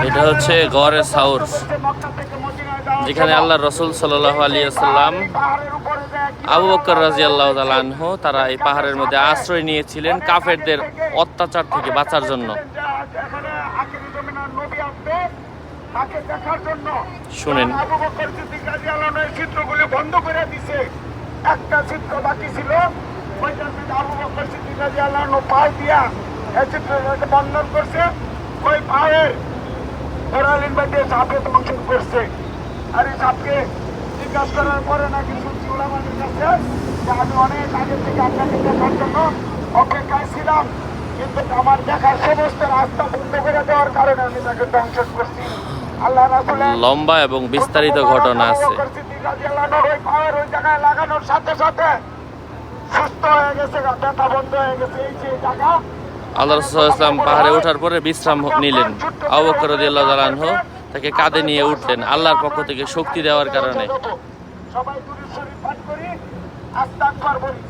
এটা হচ্ছে গড়ে সাউর, যেখানে আল্লাহ রসুল সাল্লাল্লাহু আলাইহি ওয়াসাল্লাম, আবু বকর রাদিয়াল্লাহু তাআলা আনহু তারা এই পাহাড়ের মধ্যে আশ্রয় নিয়েছিলেন কাফেরদের অত্যাচার থেকে বাঁচার জন্য। শুনেন। আবু বকর সিদ্দিক রাদিয়াল্লাহু আনহু চিত্রগুলো বন্ধ করে দিয়েছে, একটা চিত্র বাকি ছিল, ওইটার মধ্যে আবু বকর সিদ্দিক রাদিয়াল্লাহু আনহু পা দিয়া এই চিত্রটাকে বন্ধন করছে। ওই পায়ের ওরালিন বাড়ি সাপে দংশন করছে। আর এই সাপকে জিজ্ঞাসা করার পরে নাকি শুনছি ওলামাদের কাছে যে আমি অনেক আগে থেকে আপনাকে দেখার জন্য অপেক্ষায় ছিলাম, কিন্তু আমার দেখার সমস্ত রাস্তা বন্ধ করে দেওয়ার কারণে আমি তাকে দংশন করছি। আল্লাহ রাসূলের লম্বা এবং বিস্তারিত ঘটনা আছে। ওই পায়ের ওই জায়গায় লাগানোর সাথে সাথে সুস্থ হয়ে গেছে, ব্যথা বন্ধ হয়ে গেছে। এই যে জায়গা আল্লাহ রাসূল সাল্লাল্লাহু আলাইহি ওয়াসাল্লাম পাহাড়ে ওঠার পরে বিশ্রাম নিলেন। আবু বকর রাদিয়াল্লাহু তাআলা আনহু তাকে কাঁধে নিয়ে উঠলেন আল্লাহর পক্ষ থেকে শক্তি দেওয়ার কারণে। সবাই দুরূদ শরীফ পাঠ করি, আস্তাগফার বলি।